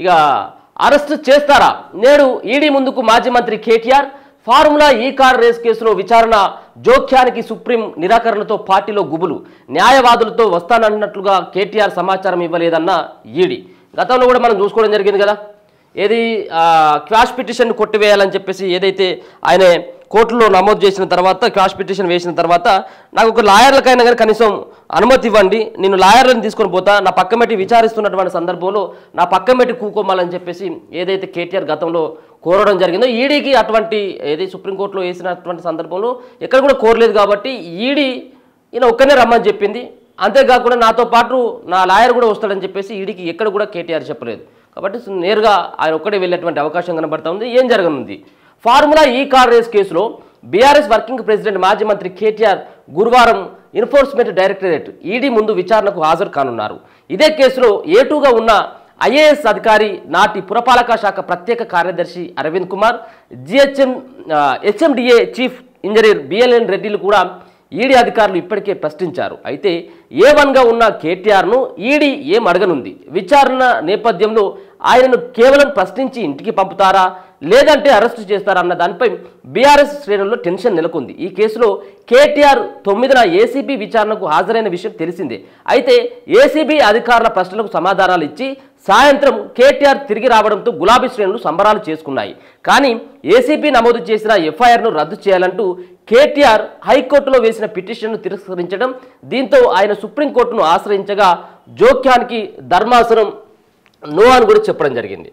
ఇక అరెస్ట్ చేస్తారా? నేడు ఈడీ ముందుకు మాజీ మంత్రి కేటీఆర్. ఫార్ములా ఈ కార్ రేస్ కేసులో విచారణ జోక్యానికి సుప్రీం నిరాకరణతో పార్టీలో గుబులు. న్యాయవాదులతో వస్తానన్నట్లుగా కేటీఆర్ సమాచారం ఇవ్వలేదన్న ఈడీ. గతంలో కూడా మనం చూసుకోవడం జరిగింది కదా, ఏది క్వాష్ పిటిషన్ కొట్టివేయాలని చెప్పేసి ఏదైతే ఆయన కోర్టులో నమోదు చేసిన తర్వాత క్వాష్ పిటిషన్ వేసిన తర్వాత నాకు ఒక లాయర్లకైనా కానీ కనీసం అనుమతి ఇవ్వండి, నేను లాయర్లను తీసుకొని పోతా, నా పక్కమెట్టి విచారిస్తున్నటువంటి సందర్భంలో నా పక్కమెట్టి కూకోమాలని చెప్పేసి ఏదైతే కేటీఆర్ గతంలో కోరడం జరిగిందో ఈడీకి అటువంటి ఏది సుప్రీంకోర్టులో వేసినటువంటి సందర్భంలో ఎక్కడ కూడా కోరలేదు కాబట్టి ఈడీ ఈయన ఒక్కనే రమ్మని చెప్పింది. అంతేకాకుండా నాతో పాటు నా లాయర్ కూడా వస్తాడని చెప్పేసి ఈడీకి ఎక్కడ కూడా కేటీఆర్ చెప్పలేదు. కాబట్టి నేరుగా ఆయన ఒక్కడే వెళ్ళేటువంటి అవకాశం కనబడతా ఉంది. ఏం జరగనుంది? ఫార్ములా ఈ కార్ రేస్ కేసులో బీఆర్ఎస్ వర్కింగ్ ప్రెసిడెంట్ మాజీ మంత్రి కేటీఆర్ గురువారం ఎన్ఫోర్స్మెంట్ డైరెక్టరేట్ ఈడీ ముందు విచారణకు హాజరు కానున్నారు. ఇదే కేసులో ఏటూగా ఉన్న ఐఏఎస్ అధికారి, నాటి పురపాలక శాఖ ప్రత్యేక కార్యదర్శి Aravind Kumar, HMDA chief engineer BLN రెడ్డిలు కూడా ఈడీ అధికారులు ఇప్పటికే ప్రశ్నించారు. అయితే ఏ1గా ఉన్న కేటీఆర్ను ఈడీ ఏం అడగనుంది? విచారణ నేపథ్యంలో ఆయనను కేవలం ప్రశ్నించి ఇంటికి పంపుతారా లేదంటే అరెస్టు చేస్తారా అన్న దానిపై బీఆర్ఎస్ శ్రేణుల్లో టెన్షన్ నెలకొంది. ఈ కేసులో కేటీఆర్ 9న ఏసీబీ విచారణకు హాజరైన విషయం తెలిసిందే. అయితే ఏసీబీ అధికారుల ప్రశ్నలకు సమాధానాలు ఇచ్చి సాయంత్రం కేటీఆర్ తిరిగి రావడంతో గులాబీ శ్రేణులు సంబరాలు చేసుకున్నాయి. కానీ ఏసీబీ నమోదు చేసిన ఎఫ్ఐఆర్ను రద్దు చేయాలంటూ కేటీఆర్ హైకోర్టులో వేసిన పిటిషన్ను తిరస్కరించడం, దీంతో ఆయన సుప్రీంకోర్టును ఆశ్రయించగా జోక్యానికి ధర్మాసనం నో అని కూడా చెప్పడం జరిగింది.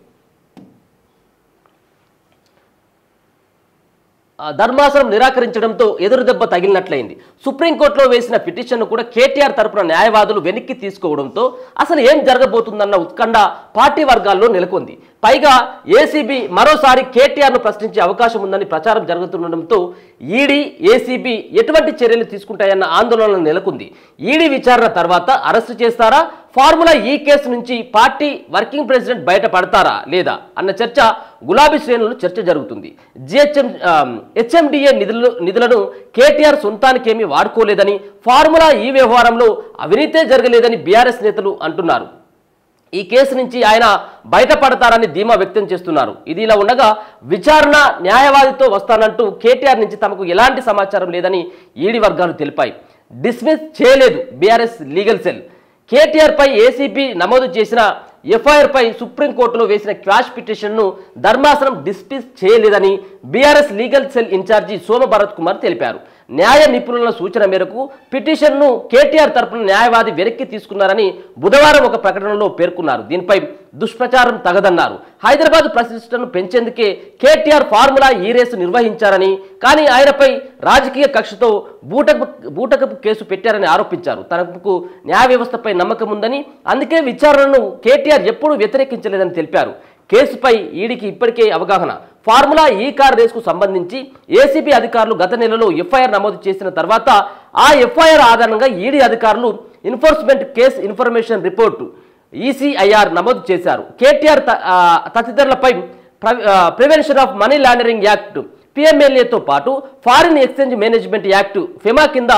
ధర్మాసనం నిరాకరించడంతో ఎదురు దెబ్బ తగిలినట్లయింది. సుప్రీంకోర్టులో వేసిన పిటిషన్ను కూడా కేటీఆర్ తరపున న్యాయవాదులు వెనక్కి తీసుకోవడంతో అసలు ఏం జరగబోతుందన్న ఉత్కంఠ పార్టీ వర్గాల్లో నెలకొంది. పైగా ఏసీబీ మరోసారి కేటీఆర్ను ప్రశ్నించే అవకాశం ఉందని ప్రచారం జరుగుతుండడంతో ఈడీ, ఏసీబీ ఎటువంటి చర్యలు తీసుకుంటాయన్న ఆందోళన నెలకొంది. ఈడీ విచారణ తర్వాత అరెస్టు చేస్తారా? ఫార్ములా ఈ కేసు నుంచి పార్టీ వర్కింగ్ ప్రెసిడెంట్ బయటపడతారా లేదా అన్న చర్చ గులాబీ శ్రేణులు చర్చ జరుగుతుంది. హెచ్ఎండిఏ నిధులను కేటీఆర్ సొంతానికేమీ వాడుకోలేదని, ఫార్ములా ఈ వ్యవహారంలో అవినీతే జరగలేదని బీఆర్ఎస్ నేతలు అంటున్నారు. ఈ కేసు నుంచి ఆయన బయటపడతారని ధీమా వ్యక్తం చేస్తున్నారు. ఇది ఇలా ఉండగా విచారణ న్యాయవాదితో వస్తానంటూ కేటీఆర్ నుంచి తమకు ఎలాంటి సమాచారం లేదని ఈడీ వర్గాలు తెలిపాయి. డిస్మిస్ చేయలేదు బీఆర్ఎస్ లీగల్ సెల్. కేటీఆర్ పై ఏసీబీ నమోదు చేసిన ఎఫ్ఐఆర్ పై సుప్రీంకోర్టులో వేసిన క్వాష్ పిటిషన్ను ధర్మాసనం డిస్మిస్ చేయలేదని బీఆర్ఎస్ లీగల్ సెల్ ఇన్ఛార్జి సోమ భరత్ కుమార్ తెలిపారు. న్యాయ నిపుణుల సూచన మేరకు పిటిషన్ను కేటీఆర్ తరపున న్యాయవాది వెనక్కి తీసుకున్నారని బుధవారం ఒక ప్రకటనలో పేర్కొన్నారు. దీనిపై దుష్ప్రచారం తగదన్నారు. హైదరాబాద్ ప్రతిష్టను పెంచేందుకే కేటీఆర్ ఫార్ములా ఈ రేసు నిర్వహించారని, కానీ ఆయనపై రాజకీయ కక్షతో బూటకపు కేసు పెట్టారని ఆరోపించారు. తనకు న్యాయ వ్యవస్థపై నమ్మకం ఉందని, అందుకే విచారణను కేటీఆర్ ఎప్పుడూ వ్యతిరేకించలేదని తెలిపారు. కేసుపై ఈడీకి ఇప్పటికే అవగాహన. ఫార్ములా ఈ కార్ రేసుకు సంబంధించి ఏసీబీ అధికారులు గత నెలలో ఎఫ్ఐఆర్ నమోదు చేసిన తర్వాత ఆ ఎఫ్ఐఆర్ ఆధారంగా ఈడీ అధికారులు enforcement case information report ECIR నమోదు చేశారు. కేటీఆర్ తదితరులపై prevention of money laundering act పిఎంఎల్ఏతో పాటు foreign exchange management act FEMA కింద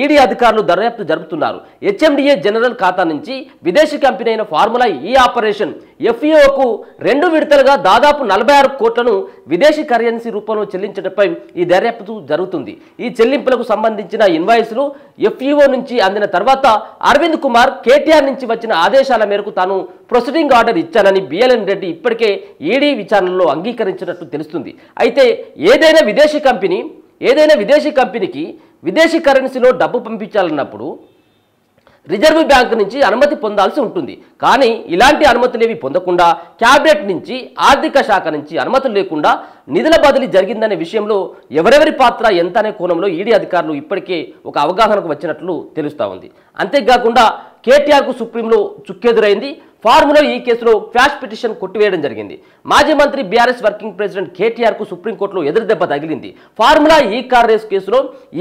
ఈడీ అధికారులు దర్యాప్తు జరుపుతున్నారు. హెచ్ఎండిఏ జనరల్ ఖాతా నుంచి విదేశీ కంపెనీ అయిన ఫార్ములా ఈ ఆపరేషన్ ఎఫ్ఈఓకు 2 విడతలుగా దాదాపు 46 కోట్లను విదేశీ కరెన్సీ రూపంలో చెల్లించడంపై ఈ దర్యాప్తు జరుగుతుంది. ఈ చెల్లింపులకు సంబంధించిన ఇన్వాయిస్లు ఎఫ్ఈఓ నుంచి అందిన తర్వాత అరవింద్ కుమార్ కేటీఆర్ నుంచి వచ్చిన ఆదేశాల మేరకు తాను ప్రొసీడింగ్ ఆర్డర్ ఇచ్చానని బిఎల్ఎన్ రెడ్డి ఇప్పటికే ఈడీ విచారణలో అంగీకరించినట్టు తెలుస్తుంది. అయితే ఏదైనా విదేశీ కంపెనీకి విదేశీ కరెన్సీలో డబ్బు పంపించాలన్నప్పుడు రిజర్వ్ బ్యాంక్ నుంచి అనుమతి పొందాల్సి ఉంటుంది. కానీ ఇలాంటి అనుమతులేవి పొందకుండా క్యాబినెట్ నుంచి, ఆర్థిక శాఖ నుంచి అనుమతులు లేకుండా నిధుల బదిలీ జరిగిందనే విషయంలో ఎవరెవరి పాత్ర ఎంత అనే కోణంలో ఈడీ అధికారులు ఇప్పటికే ఒక అవగాహనకు వచ్చినట్లు తెలుస్తూ ఉంది. అంతేకాకుండా కేటీఆర్కు సుప్రీంలో చుక్కెదురైంది. ఫార్ములా ఈ కేసులో క్వాష్ పిటిషన్ కొట్టివేయడం జరిగింది. మాజీ మంత్రి బీఆర్ఎస్ వర్కింగ్ ప్రెసిడెంట్ కేటీఆర్కు సుప్రీంకోర్టులో ఎదురుదెబ్బ తగిలింది. ఫార్ములా ఈ కార్ రేస్ కేసులో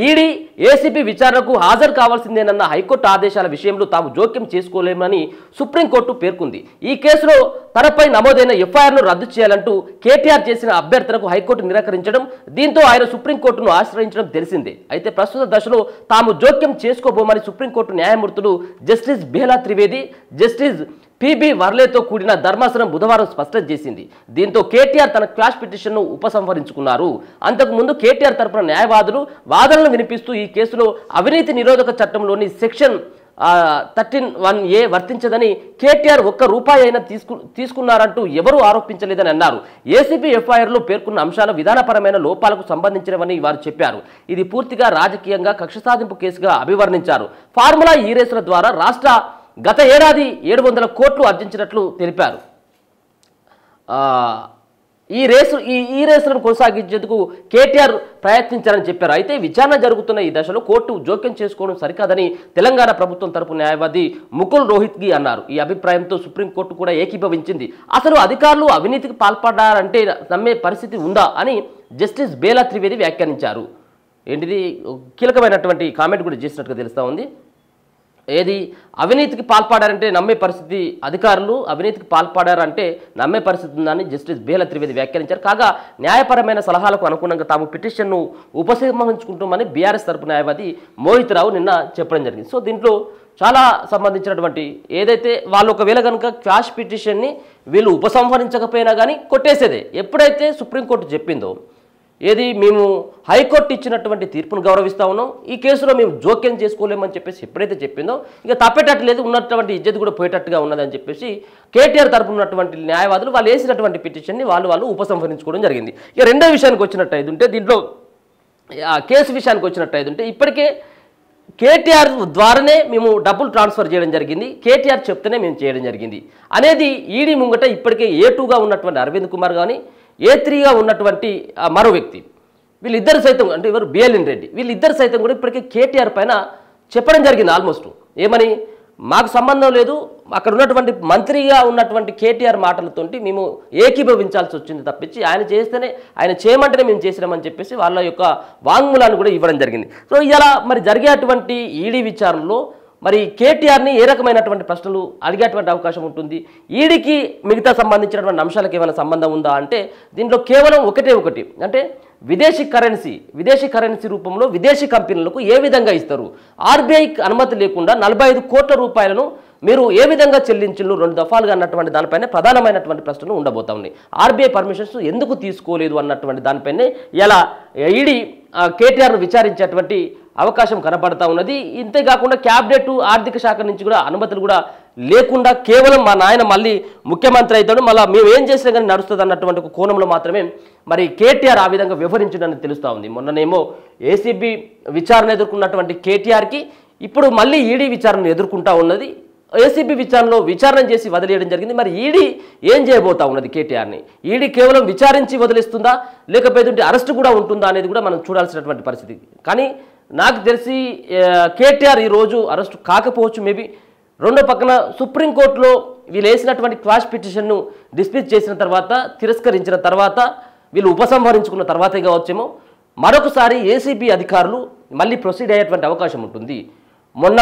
ఈడీ, ఏసీబీ విచారణకు హాజరు కావాల్సిందేనన్న హైకోర్టు ఆదేశాల విషయంలో తాము జోక్యం చేసుకోలేమని సుప్రీంకోర్టు పేర్కొంది. ఈ కేసులో తనపై నమోదైన ఎఫ్ఐఆర్ను రద్దు చేయాలంటూ కేటీఆర్ చేసిన అభ్యర్థనకు హైకోర్టు నిరాకరించడం, దీంతో ఆయన సుప్రీంకోర్టును ఆశ్రయించడం తెలిసిందే. అయితే ప్రస్తుత దశలో తాము జోక్యం చేసుకోబోమని సుప్రీంకోర్టు న్యాయమూర్తులు justice Bela Trivedi, justice PB వర్లేతో కూడిన ధర్మాసనం బుధవారం స్పష్టం చేసింది. దీంతో కేటీఆర్ తన క్వాష్ పిటిషన్ను ఉపసంహరించుకున్నారు. అంతకుముందు కేటీఆర్ తరపున న్యాయవాదులు వాదనలు వినిపిస్తూ ఈ కేసులో అవినీతి నిరోధక చట్టంలోని సెక్షన్ 13(1)(a) వర్తించదని, కేటీఆర్ ₹1 అయినా తీసుకున్నారంటూ ఎవరూ ఆరోపించలేదని అన్నారు. ఏసీబీ ఎఫ్ఐఆర్లో పేర్కొన్న అంశాల విధానపరమైన లోపాలకు సంబంధించినవని వారు చెప్పారు. ఇది పూర్తిగా రాజకీయంగా కక్ష సాధింపు కేసుగా అభివర్ణించారు. ఫార్ములా ఈ రేసుల ద్వారా రాష్ట్ర గత ఏడాది 700 కోట్లు ఆర్జించినట్లు తెలిపారు. ఈ రేసులను కొనసాగించేందుకు కేటీఆర్ ప్రయత్నించారని చెప్పారు. అయితే విచారణ జరుగుతున్న ఈ దశలో కోర్టు జోక్యం చేసుకోవడం సరికాదని తెలంగాణ ప్రభుత్వం తరపు న్యాయవాది ముకుల్ రోహిత్గి అన్నారు. ఈ అభిప్రాయంతో సుప్రీంకోర్టు కూడా ఏకీభవించింది. అసలు అధికారులు అవినీతికి పాల్పడ్డారంటే నమ్మే పరిస్థితి ఉందా అని జస్టిస్ బేలా త్రివేది వ్యాఖ్యానించారు. ఏంటిది కీలకమైనటువంటి కామెంట్ కూడా చేసినట్టుగా తెలుస్తూ ఉంది. ఏది అవినీతికి పాల్పడారంటే నమ్మే పరిస్థితి, అధికారులు అవినీతికి పాల్పడారంటే నమ్మే పరిస్థితి ఉందని జస్టిస్ బేలా త్రివేది వ్యాఖ్యానించారు. కాగా న్యాయపరమైన సలహాలకు అనుగుణంగా తాము పిటిషన్ను ఉపసంహరించుకుంటామని బీఆర్ఎస్ తరపు న్యాయవాది మోహిత్ రావు నిన్న చెప్పడం జరిగింది. సో దీంట్లో చాలా సంబంధించినటువంటి ఏదైతే వాళ్ళు ఒకవేళ కనుక క్వాష్ పిటిషన్ని వీళ్ళు ఉపసంహరించకపోయినా కానీ కొట్టేసేదే. ఎప్పుడైతే సుప్రీంకోర్టు చెప్పిందో ఏది మేము హైకోర్టు ఇచ్చినటువంటి తీర్పును గౌరవిస్తా ఉన్నాం, ఈ కేసులో మేము జోక్యం చేసుకోలేమని చెప్పేసి ఎప్పుడైతే చెప్పిందో ఇక తప్పేటట్టు లేదు, ఉన్నటువంటి ఇజ్జత్ కూడా పోయేటట్టుగా ఉన్నదని చెప్పేసి కేటీఆర్ తరపున ఉన్నటువంటి న్యాయవాదులు వాళ్ళు వేసినటువంటి పిటిషన్ని వాళ్ళు ఉపసంహరించుకోవడం జరిగింది. ఇక రెండో విషయానికి వచ్చినట్టయితే దీంట్లో కేసు విషయానికి వచ్చినట్టయితే ఇప్పటికే కేటీఆర్ ద్వారానే మేము డబ్బులు ట్రాన్స్ఫర్ చేయడం జరిగింది, కేటీఆర్ చెప్తేనే మేము చేయడం జరిగింది అనేది ఈడీ ముంగట ఇప్పటికే A2గా ఉన్నటువంటి అరవింద్ కుమార్ కానీ A3గా ఉన్నటువంటి మరో వ్యక్తి వీళ్ళిద్దరు సైతం అంటే ఎవరు బిఎల్ఎన్ రెడ్డి వీళ్ళిద్దరు సైతం కూడా ఇప్పటికే కేటీఆర్ పైన చెప్పడం జరిగింది. ఆల్మోస్ట్ ఏమని మాకు సంబంధం లేదు, అక్కడ ఉన్నటువంటి మంత్రిగా ఉన్నటువంటి కేటీఆర్ మాటలతోటి మేము ఏకీభవించాల్సి వచ్చింది తప్పించి ఆయన చేస్తేనే ఆయన చేయమంటేనే మేము చేసినామని చెప్పేసి వాళ్ళ యొక్క వాంగ్మూలాన్ని కూడా ఇవ్వడం జరిగింది. సో ఇలా మరి జరిగేటువంటి ఈడీ విచారణలో మరి కేటీఆర్ని ఏ రకమైనటువంటి ప్రశ్నలు అడిగేటువంటి అవకాశం ఉంటుంది, ఈడీకి మిగతా సంబంధించినటువంటి అంశాలకు ఏమైనా సంబంధం ఉందా అంటే దీంట్లో కేవలం ఒకటి అంటే విదేశీ కరెన్సీ రూపంలో విదేశీ కంపెనీలకు ఏ విధంగా ఇస్తారు, ఆర్బీఐ అనుమతి లేకుండా 45 కోట్ల రూపాయలను మీరు ఏ విధంగా చెల్లించారు 2 దఫాలుగా అన్నటువంటి దానిపైన ప్రధానమైనటువంటి ప్రశ్నలు ఉండబోతా ఉన్నాయి. ఆర్బీఐ పర్మిషన్స్ ఎందుకు తీసుకోలేదు అన్నటువంటి దానిపైనే ఇలా ఈడీ కేటీఆర్ను విచారించేటువంటి అవకాశం కనబడతా ఉన్నది. ఇంతేకాకుండా క్యాబినెట్ ఆర్థిక శాఖ నుంచి కూడా అనుమతులు కూడా లేకుండా కేవలం మా నాయన మళ్ళీ ముఖ్యమంత్రి అవుతాడు, మళ్ళీ మేము ఏం చేసినా కానీ నడుస్తుంది అన్నటువంటి ఒక కోణంలో మాత్రమే మరి కేటీఆర్ ఆ విధంగా వివరించడని తెలుస్తూ ఉంది. మొన్ననేమో ఏసీబీ విచారణ ఎదుర్కొన్నటువంటి కేటీఆర్కి ఇప్పుడు మళ్ళీ ఈడీ విచారణ ఎదుర్కొంటా ఉన్నది. ఏసీబీ విచారణ చేసి వదిలేయడం జరిగింది. మరి ఈడీ ఏం చేయబోతా ఉన్నది కేటీఆర్ని, ఈడీ కేవలం విచారించి వదిలేస్తుందా లేకపోతే అరెస్ట్ కూడా ఉంటుందా అనేది కూడా మనం చూడాల్సినటువంటి పరిస్థితి. కానీ నాకు తెలిసి కేటీఆర్ ఈరోజు అరెస్ట్ కాకపోవచ్చు మేబీ. రెండో పక్కన సుప్రీంకోర్టులో వీళ్ళు వేసినటువంటి క్వాష్ పిటిషన్ను డిస్మిస్ చేసిన తర్వాత తిరస్కరించిన తర్వాత వీళ్ళు ఉపసంహరించుకున్న తర్వాతే కావచ్చేమో మరొకసారి ఏసీబీ అధికారులు మళ్ళీ ప్రొసీడ్ అయ్యేటువంటి అవకాశం ఉంటుంది. మొన్న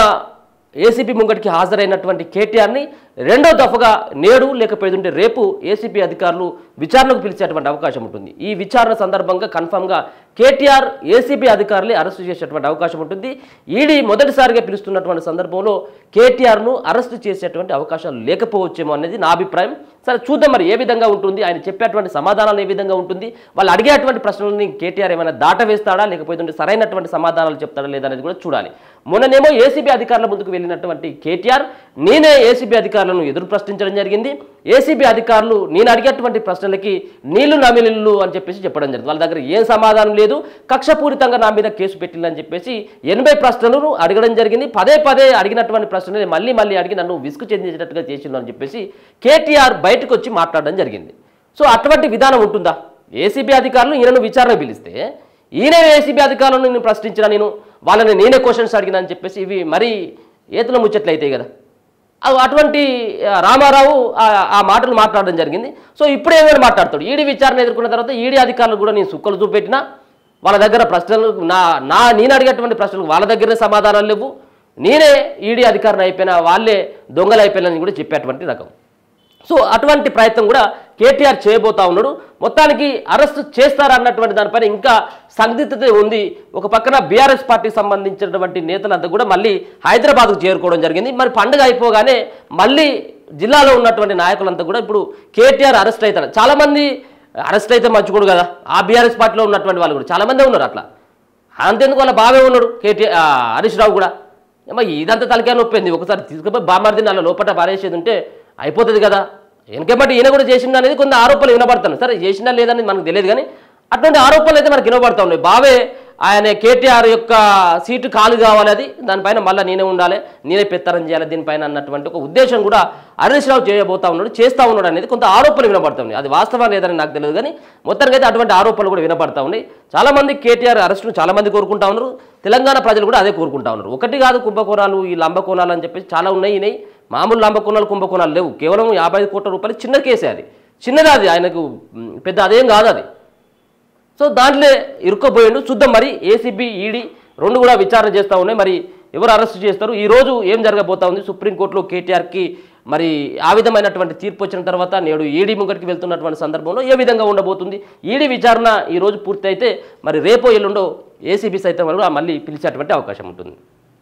ఏసీబీ ముంగటికి హాజరైనటువంటి కేటీఆర్ని రెండో దఫగా నేడు లేకపోతే రేపు ఏసీబీ అధికారులు విచారణకు పిలిచేటువంటి అవకాశం ఉంటుంది. ఈ విచారణ సందర్భంగా కన్ఫామ్గా కేటీఆర్ ఏసీబీ అధికారులే అరెస్టు చేసేటువంటి అవకాశం ఉంటుంది. ఈడీ మొదటిసారిగా పిలుస్తున్నటువంటి సందర్భంలో కేటీఆర్ను అరెస్టు చేసేటువంటి అవకాశాలు లేకపోవచ్చేమో అనేది నా అభిప్రాయం. సరే చూద్దాం మరి ఏ విధంగా ఉంటుంది, ఆయన చెప్పేటువంటి సమాధానాలు ఏ విధంగా ఉంటుంది, వాళ్ళు అడిగేటువంటి ప్రశ్నలని కేటీఆర్ ఏమైనా దాటవేస్తాడా లేకపోతే సరైనటువంటి సమాధానాలు చెప్తాడా లేదనేది కూడా చూడాలి. మొన్ననేమో ఏసీబీ అధికారుల ముందుకు వెళ్ళినటువంటి కేటీఆర్ నేనే ఏసీబీ అధికారులను ఎదురు ప్రశ్నించడం జరిగింది, ఏసీబీ అధికారులు నేను అడిగేటువంటి ప్రశ్నలకి నీళ్లు నమిలిల్లు అని చెప్పేసి చెప్పడం జరిగింది. వాళ్ళ దగ్గర ఏం సమాధానం లేదు, కక్షపూరితంగా నా మీద కేసు పెట్టిందని చెప్పేసి 80 ప్రశ్నలను అడగడం జరిగింది. పదే అడిగినటువంటి ప్రశ్నలు మళ్ళీ అడిగి నన్ను విసుగు చెందించేటట్టుగా చేసిండు అని చెప్పేసి కేటీఆర్ బయటకు వచ్చి మాట్లాడడం జరిగింది. సో అటువంటి విధానం ఉంటుందా? ఏసీబీ అధికారులు ఈయనను విచారణ పిలిస్తే ఈయన ఏసీబీ అధికారులను నేను ప్రశ్నించిన, నేను వాళ్ళని నేనే క్వశ్చన్స్ అడిగినా అని చెప్పేసి ఇవి మరీ ఏతుల ముచ్చట్లు అవుతాయి కదా. అటువంటి రామారావు ఆ మాటలు మాట్లాడడం జరిగింది. సో ఇప్పుడు ఏమైనా మాట్లాడతాడు, ఈడీ విచారణ ఎదుర్కొన్న తర్వాత ఈడీ అధికారులు కూడా నేను సుక్కలు చూపెట్టినా వాళ్ళ దగ్గర ప్రశ్నలు నేను అడిగేటువంటి ప్రశ్నలకు వాళ్ళ దగ్గరే సమాధానాలు లేవు, నేనే ఈడీ అధికారిని అయిపోయినా వాళ్ళే దొంగలు అయిపోయినని కూడా చెప్పేటువంటి రకం. సో అటువంటి ప్రయత్నం కూడా కేటీఆర్ చేయబోతా ఉన్నాడు. మొత్తానికి అరెస్ట్ చేస్తారన్నటువంటి దానిపైన ఇంకా సందిగ్ధత ఉంది. ఒక పక్కన బీఆర్ఎస్ పార్టీకి సంబంధించినటువంటి నేతలంతా కూడా మళ్ళీ హైదరాబాద్కు చేరుకోవడం జరిగింది. మరి పండుగ అయిపోగానే మళ్ళీ జిల్లాలో ఉన్నటువంటి నాయకులంతా కూడా ఇప్పుడు కేటీఆర్ అరెస్ట్ అవుతారు. చాలామంది అరెస్ట్ అయితే మంచుకోడు కదా, ఆ బీఆర్ఎస్ పార్టీలో ఉన్నటువంటి వాళ్ళు కూడా చాలామందే ఉన్నారు అట్లా. అంతేందుకు వాళ్ళ బావే ఉన్నాడు హరీష్ రావు కూడా. ఇదంతా తలకాయ నొప్పింది. ఒకసారి తీసుకుపోయి బామార్దిని అలా లోపల పారేసేది ఉంటే అయిపోతుంది కదా. వెనకబట్టి ఈయన కూడా చేసింది అనేది కొన్ని ఆరోపణలు వినబడుతున్నాయి. సరే చేసినా లేదని మనకు తెలియదు, కానీ అటువంటి ఆరోపణలు అయితే మనకు వినబడతా ఉన్నాయి. బావే ఆయన కేటీఆర్ యొక్క సీటు ఖాళీ కావాలి, అది దానిపైన మళ్ళీ నేనే ఉండాలి, నేనే పెత్తరం చేయాలి దీనిపైన అన్నటువంటి ఒక ఉద్దేశం కూడా హరీష్ రావు చేస్తూ ఉన్నాడు అనేది కొంత ఆరోపణలు వినబడుతుంది. అది వాస్తవం లేదని నాకు తెలియదు, కానీ మొత్తానికి అయితే అటువంటి ఆరోపణలు కూడా వినబడతా ఉన్నాయి. చాలామంది కేటీఆర్ అరెస్టును చాలామంది కోరుకుంటా ఉన్నారు, తెలంగాణ ప్రజలు కూడా అదే కోరుకుంటా ఉన్నారు. ఒకటి కాదు కుంభకోణాలు, ఈ లంబకోణాలు అని చెప్పేసి చాలా ఉన్నాయి. మామూలు లంబకోణాలు కుంభకోణాలు లేవు, కేవలం 55 కోట్ల రూపాయలు చిన్న కేసే, అది చిన్నది, అది ఆయనకు పెద్ద అదేం కాదు అది. సో దాంట్లో ఇరుక్కపోయిండు. చూద్దాం మరి ఏసీబీ ఈడీ రెండు కూడా విచారణ చేస్తూ ఉన్నాయి. మరి ఎవరు అరెస్ట్ చేస్తారు, ఈరోజు ఏం జరగబోతా ఉంది సుప్రీంకోర్టులో కేటీఆర్కి మరి ఆ విధమైనటువంటి తీర్పు వచ్చిన తర్వాత నేడు ఈడీ ముంగటికి వెళ్తున్నటువంటి సందర్భంలో ఏ విధంగా ఉండబోతుంది. ఈడీ విచారణ ఈరోజు పూర్తి అయితే మరి రేపో ఎల్లుండో ఏసీబీ సైతం మళ్ళీ పిలిచేటువంటి అవకాశం ఉంటుంది.